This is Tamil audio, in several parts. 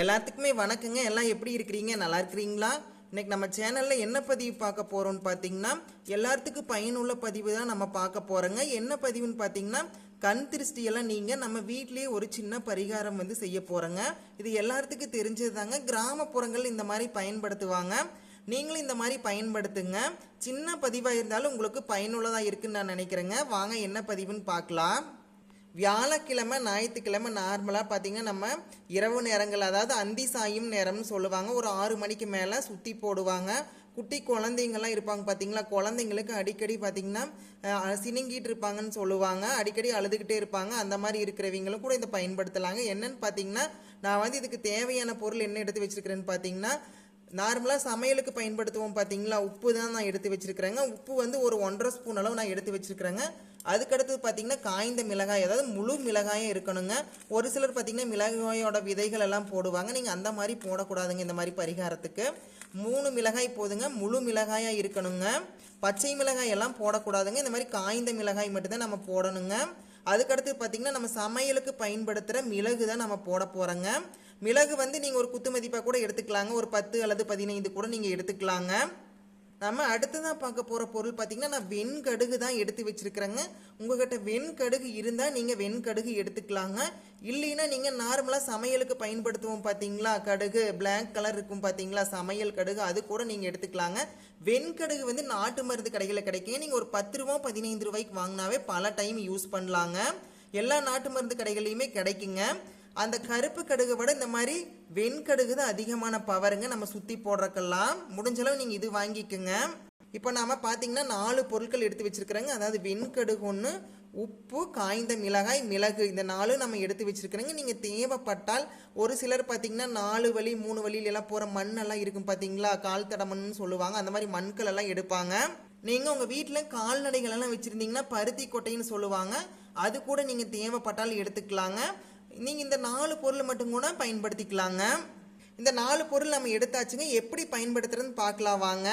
எல்லாத்துக்குமே வணக்கங்க. எல்லாம் எப்படி இருக்கிறீங்க? நல்லா இருக்கிறீங்களா? இன்னைக்கு நம்ம சேனல்ல என்ன பதிவு பார்க்க போறோம்னு பார்த்தீங்கன்னா, எல்லாத்துக்கும் பயனுள்ள பதிவு தான் நம்ம பார்க்க போறோங்க. என்ன பதிவுன்னு பார்த்தீங்கன்னா, கண் திருஷ்டியெல்லாம் நீங்க நம்ம வீட்லயே ஒரு சின்ன பரிகாரம் செய்ய போறோங்க. இது எல்லாத்துக்கும் தெரிஞ்சது தாங்க. கிராமப்புறங்கள் இந்த மாதிரி பயன்படுத்துவாங்க. நீங்களும் இந்த மாதிரி பயன்படுத்துங்க. சின்ன பதிவாக இருந்தாலும் உங்களுக்கு பயனுள்ளதாக இருக்குன்னு நான் நினைக்கிறேங்க. வாங்க என்ன பதிவுன்னு பார்க்கலாம். வியாழக்கிழமை ஞாயிற்றுக்கிழமை நார்மலாக பார்த்தீங்கன்னா நம்ம இரவு நேரங்கள், அதாவது அந்தி சாயும் நேரம்னு சொல்லுவாங்க. ஒரு 6 மணிக்கு மேலே சுற்றி போடுவாங்க. குட்டி குழந்தைங்கள்லாம் இருப்பாங்க பார்த்தீங்களா, குழந்தைங்களுக்கு அடிக்கடி பார்த்தீங்கன்னா சினுங்கிட்டு இருப்பாங்கன்னு சொல்லுவாங்க. அடிக்கடி அழுதுகிட்டே இருப்பாங்க. அந்த மாதிரி இருக்கிறவங்களும் கூட இதை பயன்படுத்தலாங்க. என்னன்னு பார்த்தீங்கன்னா, நான் இதுக்கு தேவையான பொருள் என்ன எடுத்து வச்சிருக்கிறேன்னு பார்த்தீங்கன்னா, நார்மலாக சமையலுக்கு பயன்படுத்துவோம் பார்த்தீங்களா, உப்பு தான் நான் எடுத்து வச்சிருக்கிறேங்க. உப்பு ஒரு 1.5 ஸ்பூன் அளவு நான் எடுத்து வச்சிருக்கிறேங்க. அதுக்கடுத்து பார்த்தீங்கன்னா காய்ந்த மிளகாய், அதாவது முழு மிளகாயும் இருக்கணுங்க. ஒரு சிலர் பார்த்தீங்கன்னா மிளகாயோட விதைகள் எல்லாம் போடுவாங்க. நீங்கள் அந்த மாதிரி போடக்கூடாதுங்க. இந்த மாதிரி பரிகாரத்துக்கு 3 மிளகாய் போதுங்க. முழு மிளகாயாக இருக்கணுங்க. பச்சை மிளகாய் எல்லாம் போடக்கூடாதுங்க. இந்த மாதிரி காய்ந்த மிளகாய் மட்டும்தான் நம்ம போடணுங்க. அதுக்கடுத்து பார்த்தீங்கன்னா நம்ம சமையலுக்கு பயன்படுத்துகிற மிளகு தான் நம்ம போட போகிறோங்க. மிளகு நீங்கள் ஒரு குத்து மதிப்பாக கூட எடுத்துக்கலாங்க. ஒரு 10 அல்லது 15 கூட நீங்கள் எடுத்துக்கலாங்க. நம்ம அடுத்ததான் பார்க்க போகிற பொருள் பார்த்தீங்கன்னா, நான் வெண்கடுகு தான் எடுத்து வச்சிருக்கிறேங்க. உங்ககிட்ட வெண்கடுகு இருந்தால் நீங்கள் வெண்கடுகு எடுத்துக்கலாங்க. இல்லைன்னா நீங்கள் நார்மலாக சமையலுக்கு பயன்படுத்துவோம் பார்த்தீங்களா, கடுகு பிளாக் கலர் இருக்கும் பார்த்தீங்களா, சமையல் கடுகு, அது கூட நீங்கள் எடுத்துக்கலாங்க. வெண்கடுகு நாட்டு மருந்து கடைகளில் கிடைக்குங்க. நீங்கள் ஒரு 10 ரூபா 15 ரூபாய்க்கு வாங்கினாவே பல டைம் யூஸ் பண்ணலாங்க. எல்லா நாட்டு மருந்து கடைகள்லையுமே கிடைக்குங்க. அந்த கருப்பு கடுகை விட இந்த மாதிரி வெண்கடுகு தான் அதிகமான பவருங்க. நம்ம சுற்றி போடுறக்கெல்லாம் முடிஞ்சளவு நீங்கள் இது வாங்கிக்கோங்க. இப்போ நாம் பார்த்தீங்கன்னா 4 பொருட்கள் எடுத்து வச்சுருக்கிறேங்க. அதாவது வெண்கடுகு 1, உப்பு, காய்ந்த மிளகாய், மிளகு, இந்த 4 நம்ம எடுத்து வச்சுருக்கிறேங்க. நீங்கள் தேவைப்பட்டால் ஒரு சிலர் பார்த்தீங்கன்னா 4 வழி 3 வழியிலெல்லாம் போகிற மண்ணெல்லாம் இருக்கும் பார்த்தீங்களா, கால் தட மண்ணுன்னு சொல்லுவாங்க. அந்த மாதிரி மண்கள் எல்லாம் எடுப்பாங்க. நீங்கள் உங்கள் வீட்டில் கால்நடைகள் எல்லாம் வச்சுருந்தீங்கன்னா பருத்தி கொட்டைன்னு சொல்லுவாங்க. அது கூட நீங்கள் தேவைப்பட்டால் எடுத்துக்கலாங்க. நீங்கள் இந்த 4 பொருள் மட்டும் கூட பயன்படுத்திக்கலாங்க. இந்த 4 பொருள் நம்ம எடுத்தாச்சுங்க. எப்படி பயன்படுத்துறதுன்னு பார்க்கலாம் வாங்க.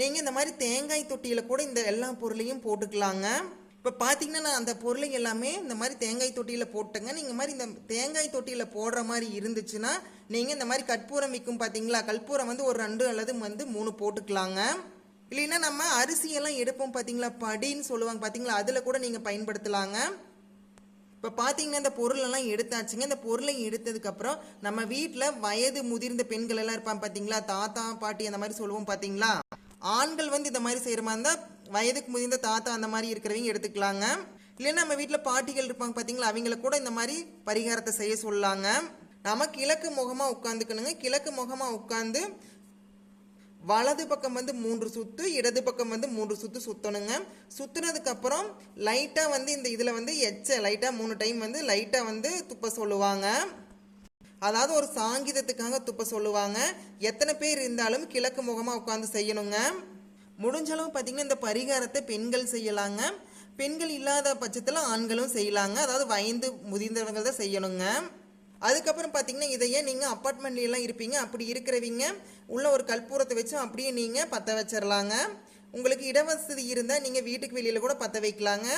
நீங்கள் இந்த மாதிரி தேங்காய் தொட்டியில் கூட இந்த எல்லா பொருளையும் போட்டுக்கலாங்க. இப்போ பார்த்தீங்கன்னா நான் அந்த பொருளை எல்லாமே இந்த மாதிரி தேங்காய் தொட்டியில் போட்டேங்க. நீங்கள் மாதிரி இந்த தேங்காய் தொட்டியில் போடுற மாதிரி இருந்துச்சுன்னா நீங்கள் இந்த மாதிரி கற்பூரம் விற்கும் பார்த்தீங்களா, கற்பூரம் ஒரு 2 அல்லது 3 போட்டுக்கலாங்க. இல்லைன்னா நம்ம அரிசியெல்லாம் எடுப்போம் பார்த்தீங்களா, படின்னு சொல்லுவாங்க பார்த்தீங்களா, அதில் கூட நீங்கள் பயன்படுத்தலாங்க. இப்போ பார்த்தீங்கன்னா இந்த பொருளெல்லாம் எடுத்தாச்சுங்க. இந்த பொருளை எடுத்ததுக்கப்புறம் நம்ம வீட்டில் வயது முதிர்ந்த பெண்கள் எல்லாம் இருப்பாங்க பார்த்தீங்களா, தாத்தா பாட்டி அந்த மாதிரி சொல்லுவோம் பார்த்தீங்களா, ஆண்கள் இந்த மாதிரி செய்கிற மாதிரி இருந்தால் வயதுக்கு முதிர்ந்த தாத்தா அந்த மாதிரி இருக்கிறவங்க எடுத்துக்கலாங்க. இல்லைன்னா நம்ம வீட்டில் பாட்டிகள் இருப்பாங்க பார்த்தீங்களா, அவங்கள கூட இந்த மாதிரி பரிகாரத்தை செய்ய சொல்லலாங்க. நம்ம கிழக்கு முகமாக உட்காந்துக்கணுங்க. கிழக்கு முகமாக உட்காந்து வலது பக்கம் 3 சுத்து, இடது பக்கம் 3 சுத்து சுற்றணுங்க. சுற்றுனதுக்கு அப்புறம் லைட்டாக இந்த இதில் எச்ச லைட்டாக 3 டைம் லைட்டாக துப்ப சொல்லுவாங்க. அதாவது ஒரு சாங்கிதத்துக்காக துப்ப சொல்லுவாங்க. எத்தனை பேர் இருந்தாலும் கிழக்கு முகமாக உட்காந்து செய்யணுங்க. முடிஞ்சளவு பார்த்தீங்கன்னா இந்த பரிகாரத்தை பெண்கள் செய்யலாங்க. பெண்கள் இல்லாத பட்சத்தில் ஆண்களும் செய்யலாங்க. அதாவது வயது முதிர்ந்தவங்க தான் செய்யணுங்க. அதுக்கப்புறம் பார்த்தீங்கன்னா இதையே நீங்கள் அப்பார்ட்மெண்ட்லாம் இருப்பீங்க. அப்படி இருக்கிறவங்க உள்ள ஒரு கற்பூரத்தை வச்சு அப்படியே நீங்கள் பற்ற வச்சிடலாங்க. உங்களுக்கு இடவசதி இருந்தால் நீங்கள் வீட்டுக்கு வெளியில் கூட பற்ற வைக்கலாங்க.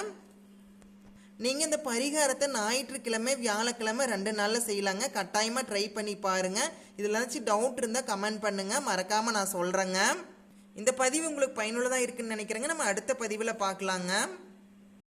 நீங்கள் இந்த பரிகாரத்தை ஞாயிற்றுக்கிழமை வியாழக்கிழமை 2 நாளில் செய்யலாங்க. கட்டாயமாக ட்ரை பண்ணி பாருங்கள். இதில் ஏதாச்சும் டவுட் இருந்தால் கமெண்ட் பண்ணுங்கள். மறக்காமல் நான் சொல்கிறேங்க. இந்த பதிவு உங்களுக்கு பயனுள்ளதாக இருக்குன்னு நினைக்கிறேங்க. நம்ம அடுத்த பதிவில் பார்க்கலாங்க.